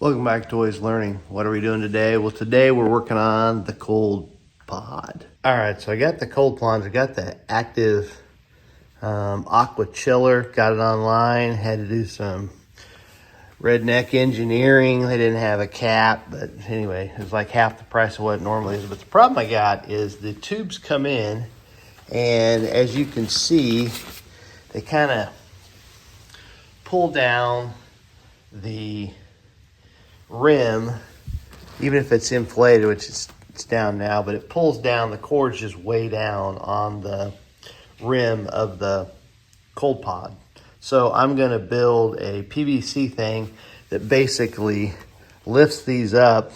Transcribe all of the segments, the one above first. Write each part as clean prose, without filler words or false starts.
Welcome back to Always Learning. What are we doing today? Well, today we're working on the cold pod. All right, so I got the cold plunge. I got the active aqua chiller. Got it online. Had to do some redneck engineering. They didn't have a cap, but anyway, it was like half the price of what it normally is. But the problem I got is the tubes come in, and as you can see, they kind of pull down the rim, even if it's inflated, which it's down now, but it pulls down, the cord's just way down on the rim of the cold pod. So I'm going to build a PVC thing that basically lifts these up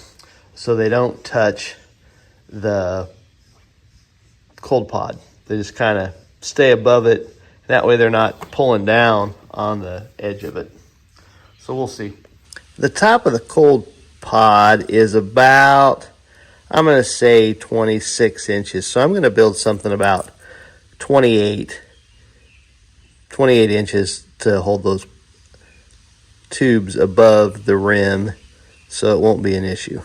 so they don't touch the cold pod. They just kind of stay above it. That way they're not pulling down on the edge of it. So we'll see. The top of the cold pod is about, I'm going to say 26 inches. So I'm going to build something about 28 inches to hold those tubes above the rim so it won't be an issue.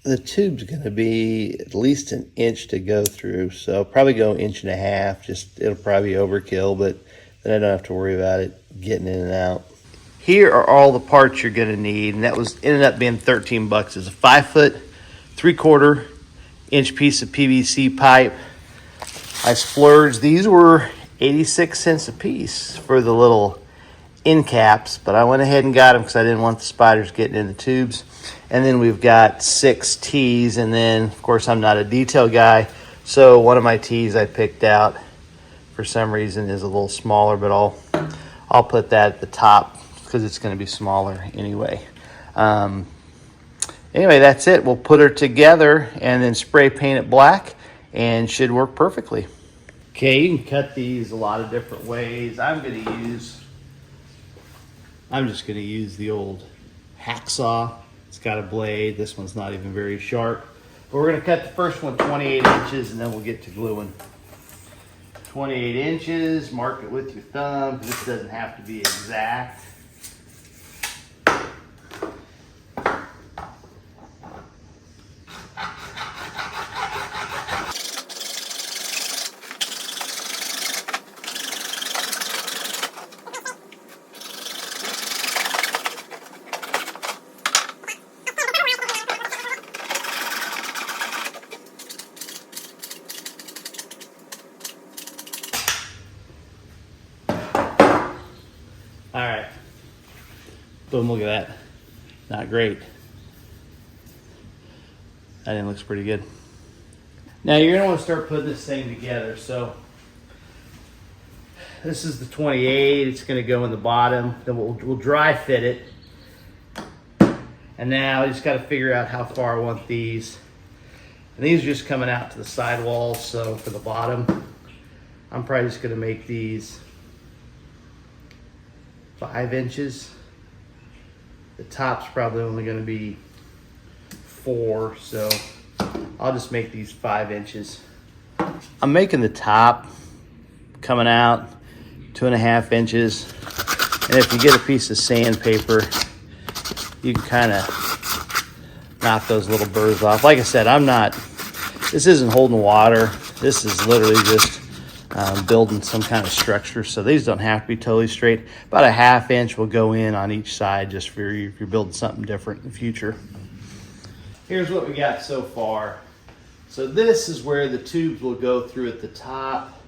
The tube's going to be at least an inch to go through, so probably go 1.5 inches. Just it'll probably be overkill, but then I don't have to worry about it getting in and out. Here are all the parts you're going to need, and that ended up being 13 bucks. It's a 5 3/4 inch piece of PVC pipe. I splurged. These were 86 cents a piece for the little end caps, but I went ahead and got them because I didn't want the spiders getting in the tubes. And then we've got 6 T's, and then of course I'm not a detail guy, so one of my T's I picked out for some reason is a little smaller, but I'll put that at the top because it's going to be smaller anyway. Anyway, that's it. We'll put her together and then spray paint it black, and should work perfectly. Okay, you can cut these a lot of different ways. I'm just going to use the old hacksaw. It's got a blade. This one's not even very sharp. But we're going to cut the first one 28 inches, and then we'll get to gluing. 28 inches, mark it with your thumb. This doesn't have to be exact. All right, boom, look at that. Not great. That one looks pretty good. Now you're gonna wanna start putting this thing together. So this is the 28, it's gonna go in the bottom. Then we'll dry fit it. And now I just gotta figure out how far I want these. And these are just coming out to the side walls, so for the bottom, I'm probably just gonna make these 5 inches. The top's probably only going to be 4, so I'll just make these 5 inches. I'm making the top coming out 2.5 inches, and if you get a piece of sandpaper, you can kind of knock those little burrs off. Like I said, this isn't holding water. This is literally just building some kind of structure, so these don't have to be totally straight. About a 1/2 inch will go in on each side, just for if you're building something different in the future. Here's what we got so far. So this is where the tubes will go through at the top.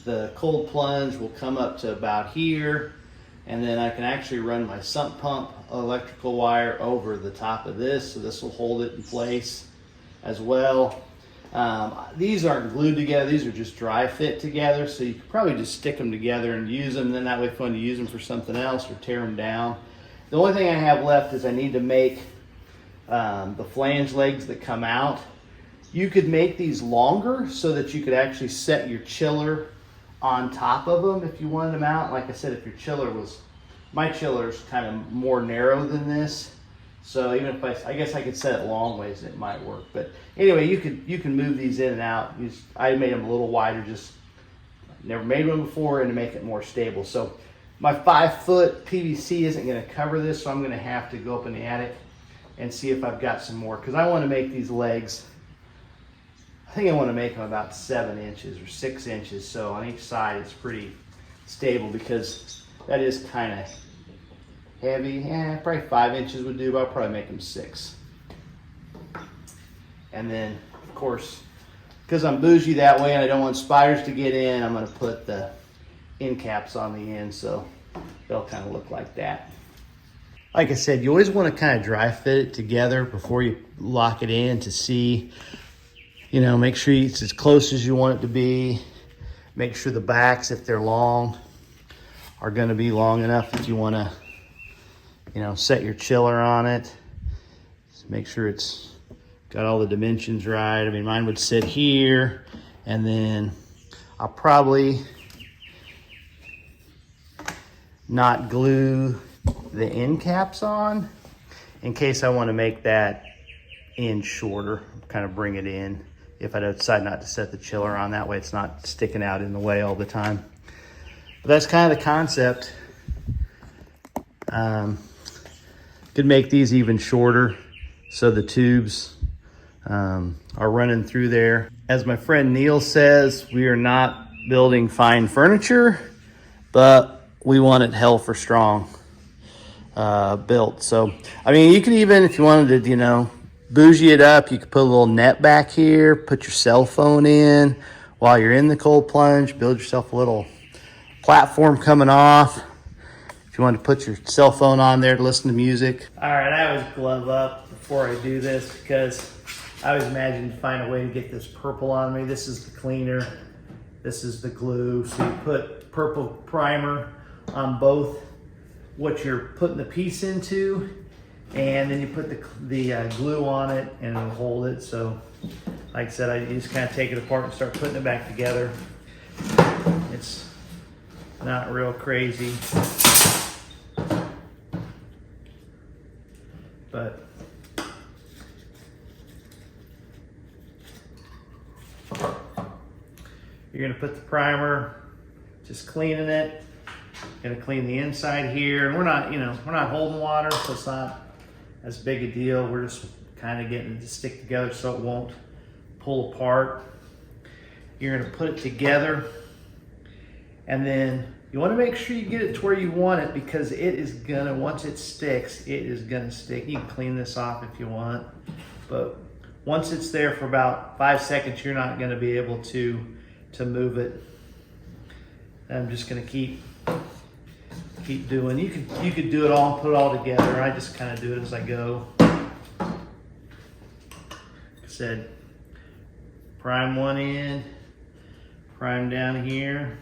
The cold plunge will come up to about here, and then I can actually run my sump pump electrical wire over the top of this, so this will hold it in place as well. These aren't glued together, these are just dry fit together, so you could probably just stick them together and use them, and then that way fun to use them for something else or tear them down. The only thing I have left is I need to make the flange legs that come out. You could make these longer so that you could actually set your chiller on top of them if you wanted them out. Like I said, if your chiller my chiller's kind of more narrow than this. So even if I guess I could set it long ways, it might work. But anyway, you can move these in and out. I made them a little wider, just never made one before, and to make it more stable. So my 5 foot PVC isn't going to cover this, so I'm going to have to go up in the attic and see if I've got some more, because I want to make these legs, I think I want to make them about 7 inches or 6 inches, so on each side it's pretty stable, because that is kind of heavy. Probably 5 inches would do, but I'll probably make them 6. And then, of course, because I'm bougie that way and I don't want spiders to get in, I'm going to put the end caps on the end, so they'll kind of look like that. Like I said, you always want to kind of dry fit it together before you lock it in to see, you know, make sure it's as close as you want it to be. Make sure the backs, if they're long, are going to be long enough if you want to, you know, set your chiller on it. Just make sure it's got all the dimensions right. I mean, mine would sit here, and then I'll probably not glue the end caps on in case I want to make that end shorter, kind of bring it in if I decide not to set the chiller on. That way it's not sticking out in the way all the time. But that's kind of the concept. Could make these even shorter so the tubes are running through there. As my friend Neil says, we are not building fine furniture, but we want it hell for strong built. So, I mean, you could even, if you wanted to, you know, bougie it up, you could put a little net back here, put your cell phone in while you're in the cold plunge, build yourself a little platform coming off. If you want to put your cell phone on there to listen to music. All right, I always glove up before I do this because I always imagine to find a way to get this purple on me. This is the cleaner, this is the glue. So you put purple primer on both what you're putting the piece into, and then you put the glue on it and it'll hold it. So like I said, I just kind of take it apart and start putting it back together. It's not real crazy, but you're gonna put the primer, just cleaning it. Gonna clean the inside here, and we're not holding water, so it's not as big a deal. We're just kind of getting it to stick together so it won't pull apart. You're gonna put it together, and then you want to make sure you get it to where you want it, because it is gonna, once it sticks, it is gonna stick. You can clean this off if you want, but once it's there for about 5 seconds, you're not gonna be able to move it. I'm just gonna keep doing. You could do it all and put it all together. I just kind of do it as I go. Like I said, prime one end, prime down here,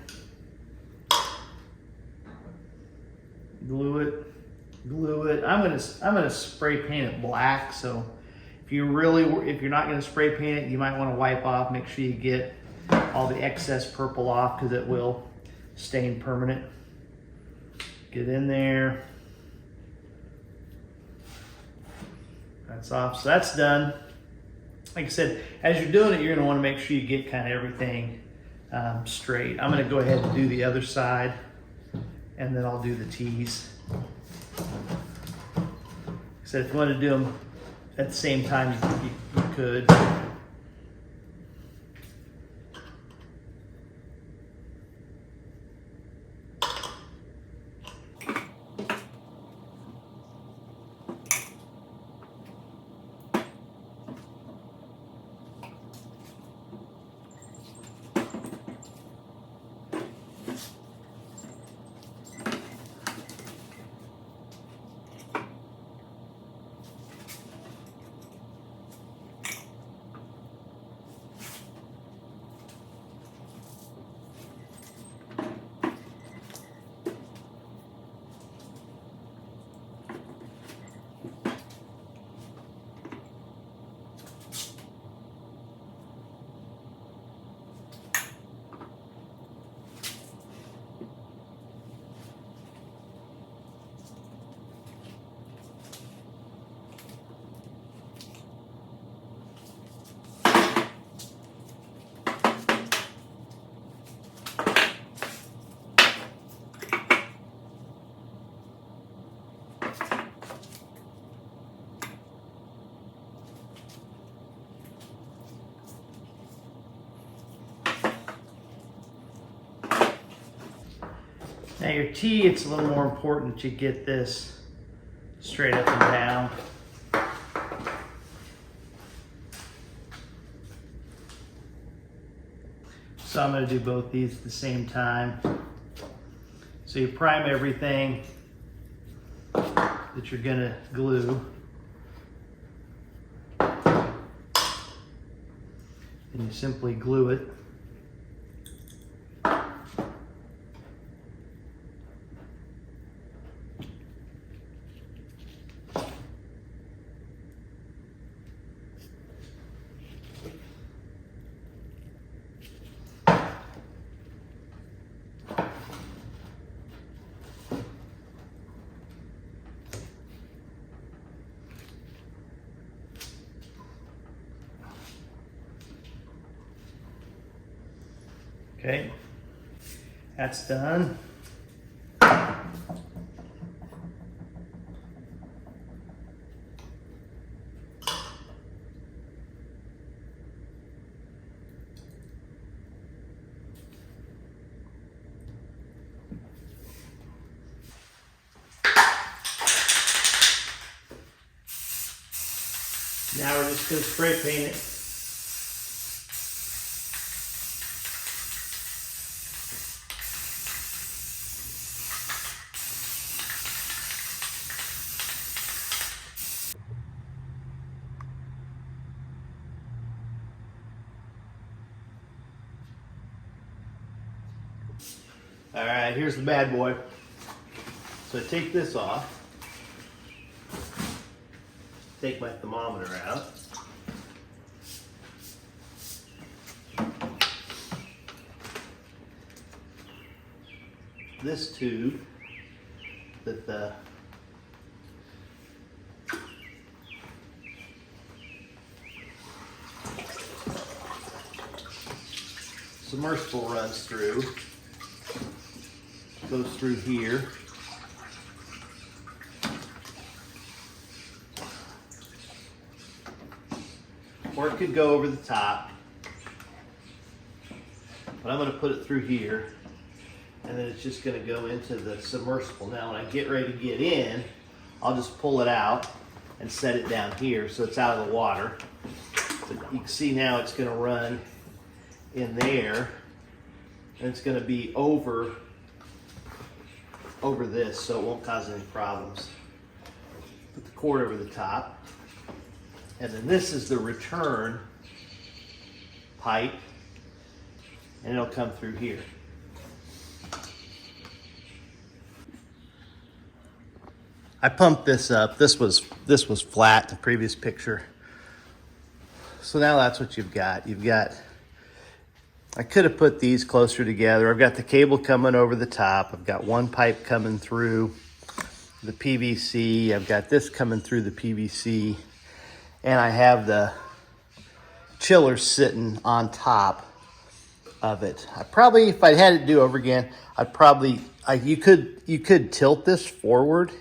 glue it. I'm gonna spray paint it black. So if you're not gonna spray paint it, you might want to wipe off. Make sure you get all the excess purple off, because it will stain permanent. Get in there. That's off. So that's done. Like I said, as you're doing it, you're going to want to make sure you get kind of everything straight. I'm going to go ahead and do the other side, and then I'll do the T's. Like I said, if you want to do them at the same time, you could. Now your T, it's a little more important that you get this straight up and down. So I'm going to do both these at the same time. So you prime everything that you're going to glue. And you simply glue it. Okay, that's done. Now we're just going to spray paint it. All right, here's the bad boy. So I take this off. Take my thermometer out. This tube that the submersible runs through, goes through here. Or it could go over the top, but I'm going to put it through here, and then it's just going to go into the submersible. Now when I get ready to get in, I'll just pull it out and set it down here so it's out of the water. So you can see now it's going to run in there, and it's going to be over this, so it won't cause any problems. Put the cord over the top. And then this is the return pipe, and it'll come through here. I pumped this up. This was flat, the previous picture. So now that's what you've got. I could have put these closer together. I've got the cable coming over the top. I've got one pipe coming through the PVC. I've got this coming through the PVC. And I have the chiller sitting on top of it. I probably, if I had it do over again, you could tilt this forward.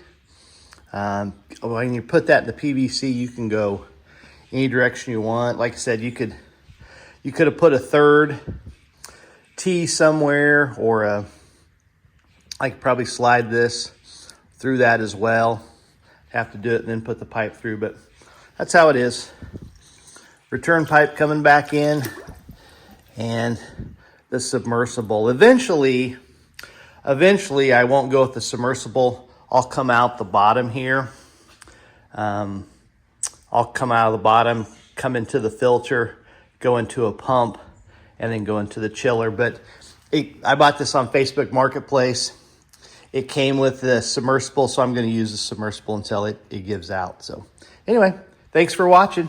When you put that in the PVC, you can go any direction you want. Like I said, you could have put a third T somewhere, or I could probably slide this through that as well. Have to do it and then put the pipe through, but that's how it is. Return pipe coming back in, and the submersible. Eventually I won't go with the submersible. I'll come out the bottom here. I'll come out of the bottom, come into the filter, go into a pump, and then go into the chiller. But I bought this on Facebook Marketplace. It came with the submersible, so I'm going to use the submersible until it gives out. So anyway, thanks for watching.